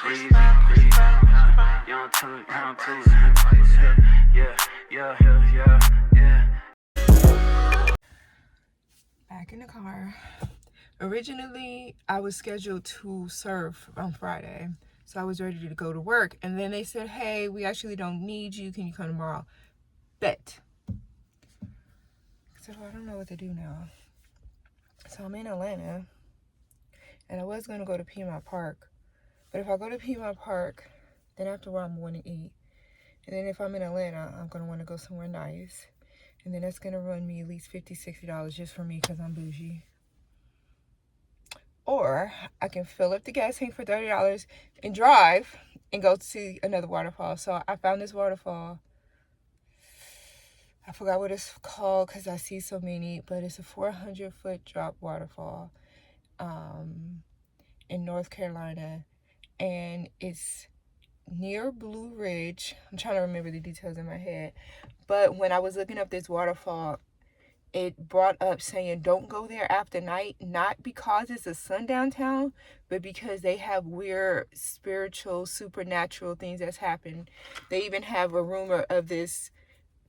breezy, breezy. Young to it, young to it. Yeah. Back in the car. Originally, I was scheduled to surf on Friday, so I was ready to go to work. And then they said, hey, we actually don't need you. Can you come tomorrow? Bet. So I don't know what to do now. So I'm in Atlanta, and I was going to go to Piedmont Park. But if I go to Piedmont Park, then after a while I'm going to eat. And then if I'm in Atlanta, I'm going to want to go somewhere nice. And then that's going to run me at least $50, $60 just for me because I'm bougie. Or I can fill up the gas tank for $30 and drive and go see another waterfall. So I found this waterfall. I forgot what it's called because I see so many, but it's a 400-foot drop waterfall in North Carolina. And it's near Blue Ridge. I'm trying to remember the details in my head. But when I was looking up this waterfall, it brought up saying don't go there after night, not because it's a sundown town, but because they have weird spiritual, supernatural things that's happened. They even have a rumor of this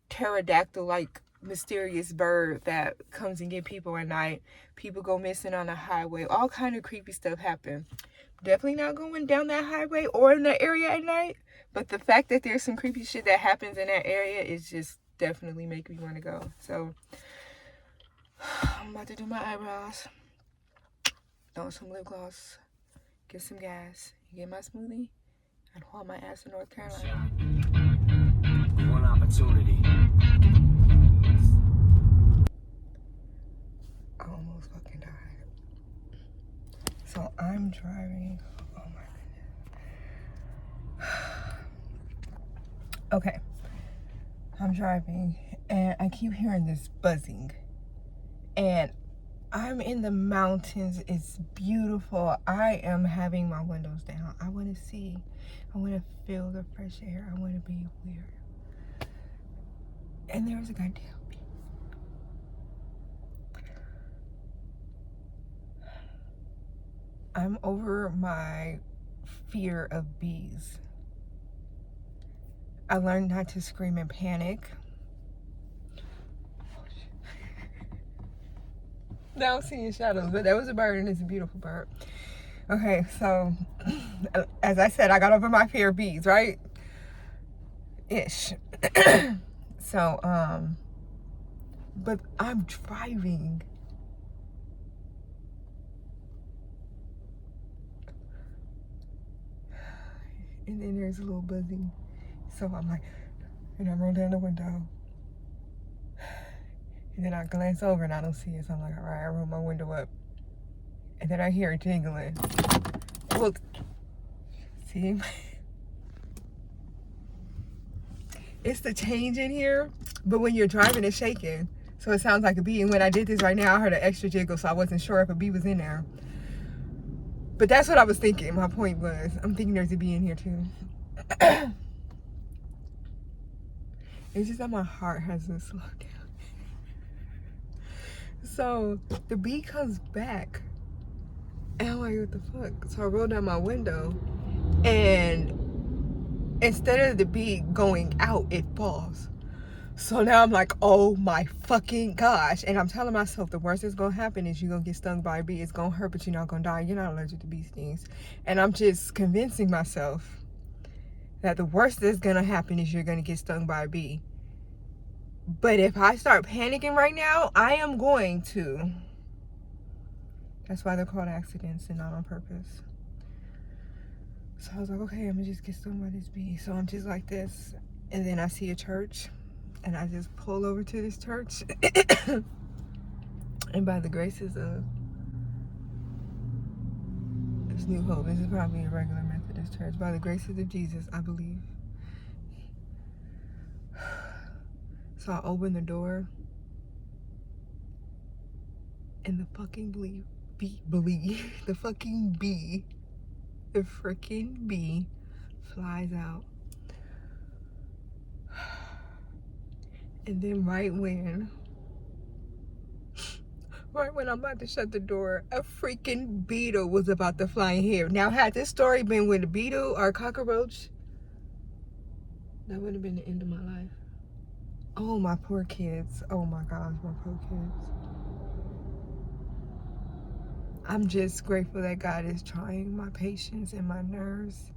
pterodactyl-like mysterious bird that comes and get people at night. People go missing on the highway. All kind of creepy stuff happen. Definitely not going down that highway or in that area at night, but the fact that there's some creepy shit that happens in that area is just definitely making me want to go. So I'm about to do my eyebrows, throw some lip gloss, get some gas, get my smoothie, and haul my ass to North Carolina. One opportunity. I almost fucking died. So I'm driving. Oh my goodness. Okay. I'm driving and I keep hearing this buzzing. And I'm in the mountains. It's beautiful. I am having my windows down. I want to see. I want to feel the fresh air. I want to be weird. And there's a goddamn bee. I'm over my fear of bees. I learned not to scream and panic. Now I'm seeing shadows, but that was a bird and it's a beautiful bird. Okay, so as I said, I got over my fear of bees, right? Ish. So, but I'm driving. And then there's a little buzzing. So I'm like, and I roll down the window. And then I glance over and I don't see it. So I'm like, all right, I roll my window up. And then I hear it jingling. Well, see? It's the change in here, but when you're driving, it's shaking. So it sounds like a bee. And when I did this right now, I heard an extra jiggle, so I wasn't sure if a bee was in there. But that's what I was thinking. My point was, I'm thinking there's a bee in here too. It's just that my heart hasn't slowed down. So the bee comes back. And I'm like, what the fuck? So I roll down my window, and instead of the bee going out, it falls. So now I'm like, oh my fucking gosh. And I'm telling myself the worst that's gonna happen is you're gonna get stung by a bee. It's gonna hurt, but you're not gonna die. You're not allergic to bee stings. And I'm just convincing myself that the worst that's gonna happen is you're gonna get stung by a bee. But if I start panicking right now, I am going to. That's why they're called accidents and not on purpose. So I was like, okay, I'm gonna just get stung by this bee. So I'm just like this. And then I see a church. And I just pull over to this church. And by the graces of this New Hope, this is probably a regular Methodist church. By the graces of Jesus, I believe. So I open the door. And the fucking the fucking bee, the freaking bee flies out. And then right when Right when I'm about to shut the door, a freaking beetle was about to fly in here. Now, had this story been with a beetle or a cockroach, that would have been the end of my life. Oh, my poor kids. Oh my gosh, my poor kids. I'm just grateful that God is trying my patience and my nerves.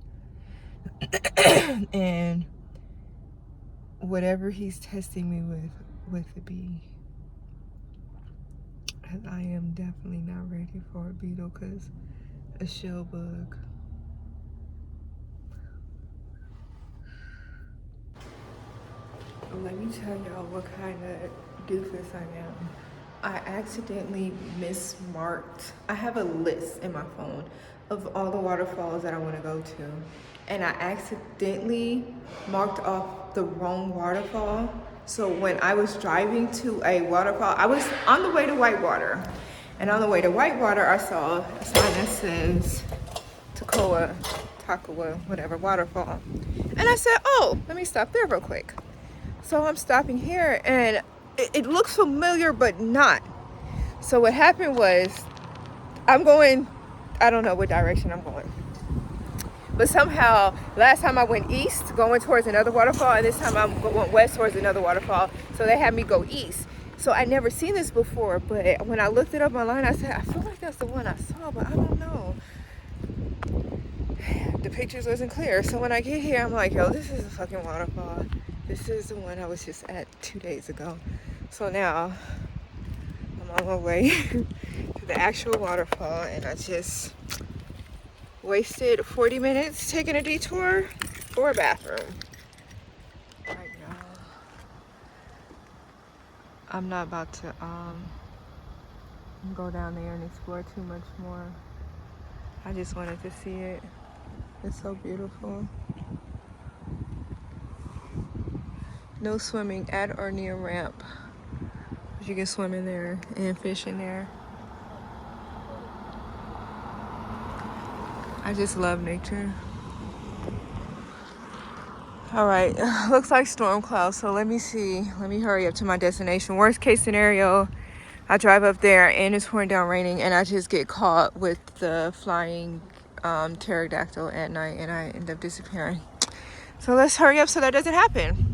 And whatever he's testing me with it be. And I am definitely not ready for a beetle because a shell bug. Let me tell y'all what kind of doofus I am. I accidentally mismarked. I have a list in my phone of all the waterfalls that I want to go to. And I accidentally marked off the wrong waterfall. So when I was driving to a waterfall, I was on the way to Whitewater. And on the way to Whitewater, I saw a sign that says Takawa, whatever, waterfall. And I said, oh, let me stop there real quick. So I'm stopping here and it looks familiar, but not. So what happened was I'm going, I don't know what direction I'm going. But somehow, last time I went east, going towards another waterfall, and this time I'm going west towards another waterfall. So they had me go east. So I never seen this before, but when I looked it up online, I said, I feel like that's the one I saw, but I don't know. The pictures wasn't clear. So when I get here, I'm like, yo, this is a fucking waterfall. This is the one I was just at 2 days ago. So now I'm on my way to the actual waterfall, and I just wasted 40 minutes taking a detour for a bathroom. All right, y'all. I'm not about to go down there and explore too much more. I just wanted to see it. It's so beautiful. No swimming at or near ramp. But you can swim in there and fish in there. I just love nature. All right, looks like storm clouds, so let me see. Let me hurry up to my destination. Worst case scenario, I drive up there and it's pouring down raining and I just get caught with the flying pterodactyl at night and I end up disappearing. So let's hurry up so that doesn't happen.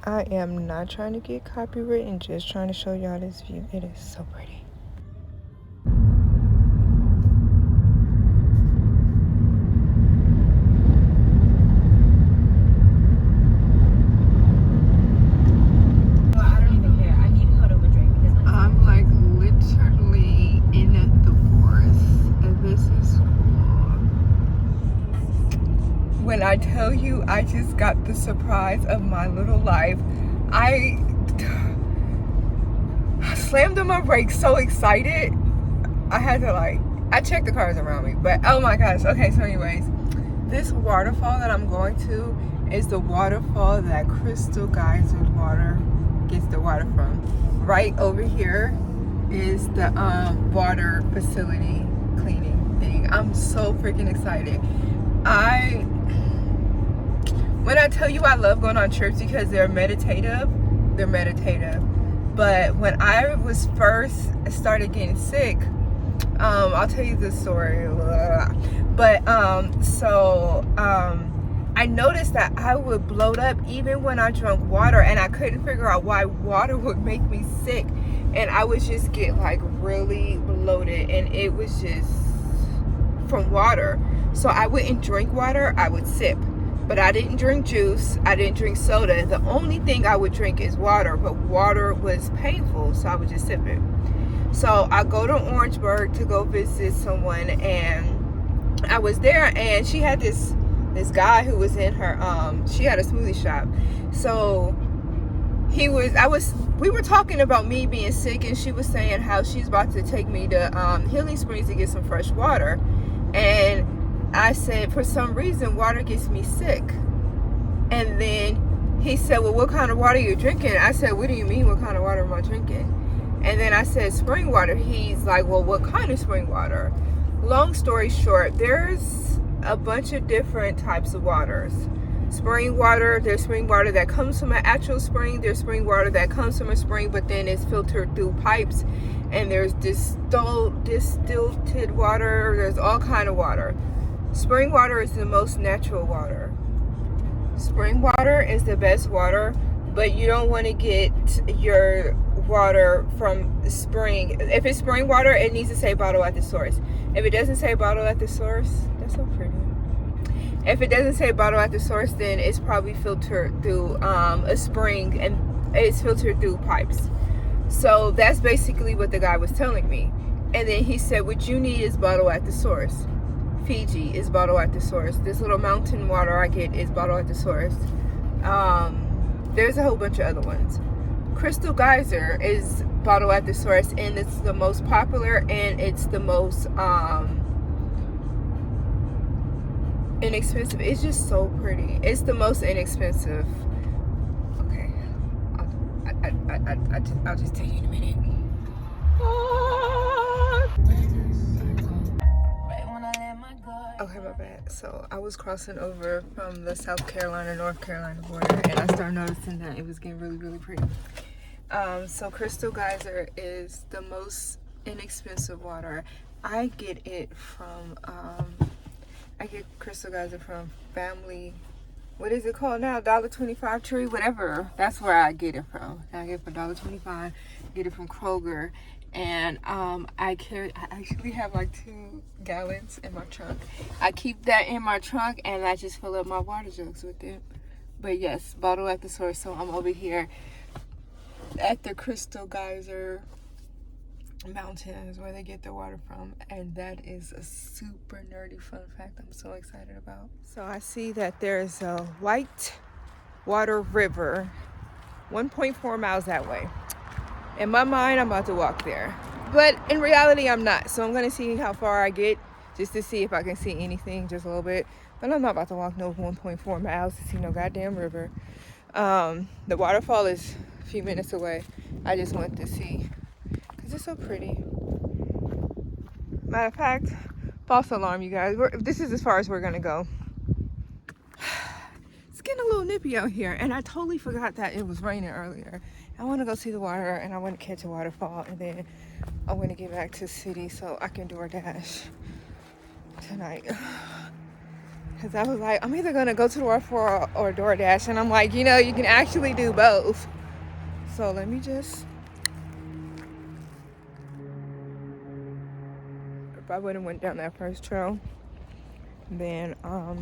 I am not trying to get copywritten, just trying to show y'all this view. It is so pretty. I'm like literally in the forest, and this is cool. When I tell you I just got the surprise of my little life, I slammed on my brakes so excited. I had to I checked the cars around me, but oh my gosh. Okay, so anyways, this waterfall that I'm going to is the waterfall that Crystal Geyser water gets the water from. Right over here is the water facility cleaning thing. I'm so freaking excited. When I tell you I love going on trips because they're meditative. But when I was first started getting sick, I'll tell you this story. But I noticed that I would bloat up even when I drank water, and I couldn't figure out why water would make me sick, and I would just get like really bloated, and it was just from water. So I wouldn't drink water, I would sip. But I didn't drink juice, I didn't drink soda. The only thing I would drink is water, but water was painful, so I would just sip it. So I go to Orangeburg to go visit someone, and I was there, and she had this guy who was in her she had a smoothie shop. So we were talking about me being sick, and she was saying how she's about to take me to Healing Springs to get some fresh water. And I said, for some reason, water gets me sick. And then he said, well, what kind of water are you drinking? I said, what do you mean, what kind of water am I drinking? And then I said, spring water. He's like, well, what kind of spring water? Long story short, there's a bunch of different types of waters. spring water. There's spring water that comes from an actual spring. There's spring water that comes from a spring, but then it's filtered through pipes. And there's distilled water. There's all kind of water. Spring water is the most natural water. Spring water is the best water, but you don't want to get your water from spring. If it's spring water, it needs to say bottle at the source. If it doesn't say bottle at the source, that's so pretty. If it doesn't say bottle at the source, then it's probably filtered through a spring, and it's filtered through pipes. So that's basically what the guy was telling me. And then he said, what you need is bottle at the source. Fiji is bottle at the source. This little mountain water I get is bottle at the source. There's a whole bunch of other ones. Crystal Geyser is bottle at the source, and it's the most popular, and it's the most inexpensive. It's just so pretty. It's the most inexpensive. Okay, I'll just tell you in a minute. Okay, my bad. So I was crossing over from the South Carolina, North Carolina border, and I started noticing that it was getting really, really pretty. So Crystal Geyser is the most inexpensive water. I get it from, I get Crystal Geyser from Family, what is it called now? $1.25 Tree, whatever. That's where I get it from. I get it for $1.25. Get it from Kroger. And I actually have like 2 gallons in my trunk. I keep that in my trunk, and I just fill up my water jugs with it. But yes, bottle at the source. So I'm over here at the Crystal Geyser mountain is where they get their water from, and that is a super nerdy fun fact I'm so excited about. So I see that there's a Whitewater River 1.4 miles that way. In my mind, I'm about to walk there, but in reality I'm not. So I'm gonna see how far I get, just to see if I can see anything, just a little bit. But I'm not about to walk no 1.4 miles to see no goddamn river. The waterfall is a few minutes away. I just want to see because it's so pretty. Matter of fact, false alarm, you guys. This is as far as we're gonna go. It's getting a little nippy out here, and I totally forgot that it was raining earlier. I want to go see the water, and I want to catch a waterfall, and then I want to get back to the city so I can DoorDash tonight. Because I was like, I'm either going to go to the waterfall or DoorDash, and I'm like, you know, you can actually do both. So let me just... If I would have went down that first trail, then I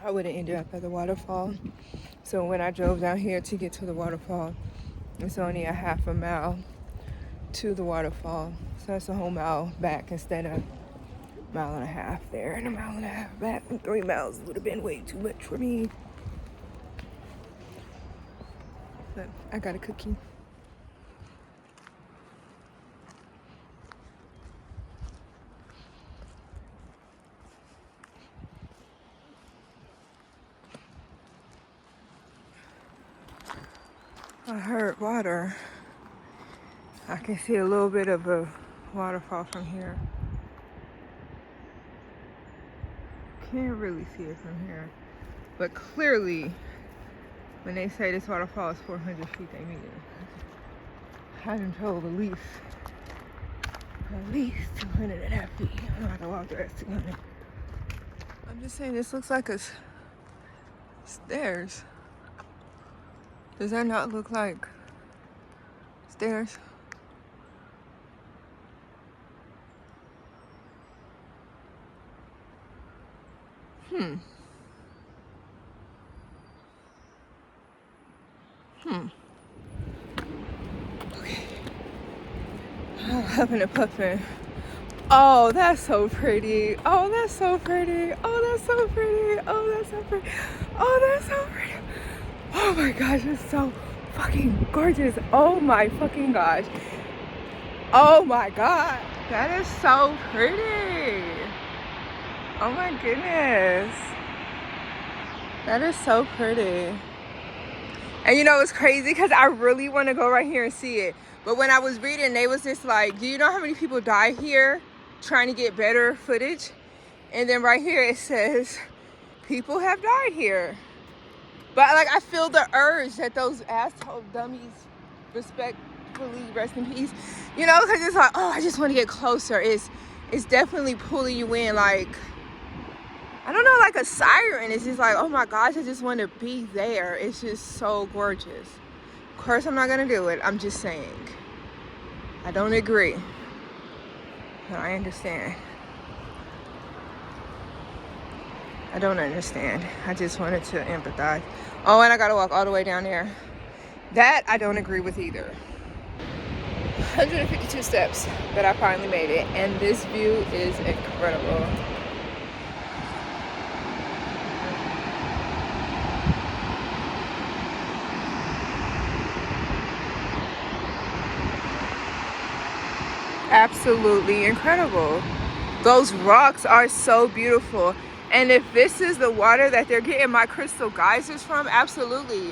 would have ended up at the waterfall. So when I drove down here to get to the waterfall, it's only a half a mile to the waterfall. So that's a whole mile back instead of a mile and a half there and a mile and a half back. And 3 miles would have been way too much for me. But I got a cookie. I heard water. I can see a little bit of a waterfall from here. Can't really see it from here. But clearly, when they say this waterfall is 400 feet, they mean it. I've been told at least 200 feet. I'm not gonna walk the rest 200. I'm just saying, this looks like a stairs. Does that not look like stairs? Okay. I'm having a puffin. Oh, that's so pretty. Oh, that's so pretty. Oh, that's so pretty. Oh, that's so pretty. Oh, that's so pretty. Oh my gosh, it's so fucking gorgeous. Oh my fucking gosh. Oh my god. That is so pretty. Oh my goodness. That is so pretty. And you know, it's crazy because I really want to go right here and see it. But when I was reading, they was just like, do you know how many people die here trying to get better footage? And then right here it says, people have died here. But like I feel the urge that those asshole dummies, respectfully rest in peace, you know, because it's like, oh, I just want to get closer. It's definitely pulling you in, like, I don't know, like a siren. It's just like, oh my gosh, I just want to be there. It's just so gorgeous. Of course, I'm not gonna do it. I'm just saying. I don't agree. But I understand. I don't understand. I just wanted to empathize. Oh, and I gotta walk all the way down there. That I don't agree with either. 152 steps, but I finally made it. And this view is incredible. Absolutely incredible. Those rocks are so beautiful. And if this is the water that they're getting my crystal geysers from, absolutely.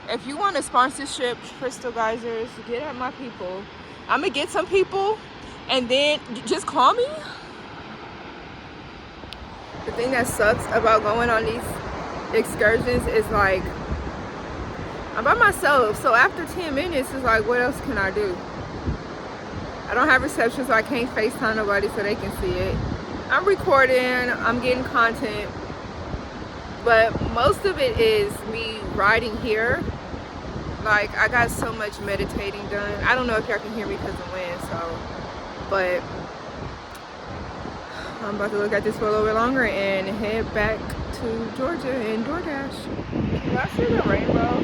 If you want a sponsorship, crystal geysers, get at my people. I'm gonna get some people and then just call me. The thing that sucks about going on these excursions is like, I'm by myself, so after 10 minutes, it's like, what else can I do? I don't have reception, so I can't FaceTime nobody so they can see it. I'm recording, I'm getting content, but most of it is me riding here. Like, I got so much meditating done. I don't know if y'all can hear me because of the wind, so, but I'm about to look at this for a little bit longer and head back to Georgia and DoorDash. Can y'all see the rainbow?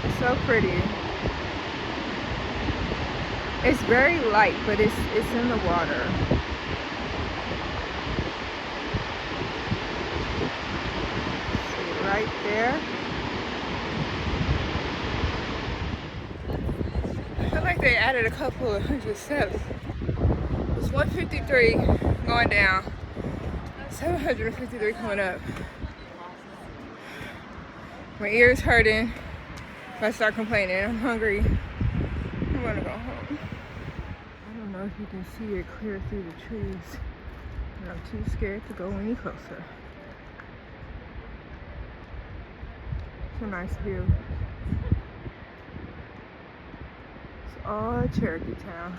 It's so pretty. It's very light, but it's in the water. See right there. I feel like they added a couple of hundred steps. It's 153 going down, 753 coming up. My ears hurting. If I start complaining, I'm hungry. I'm gonna go home. I don't know if you can see it clear through the trees, but I'm too scared to go any closer. It's a nice view. It's all Cherokee Town.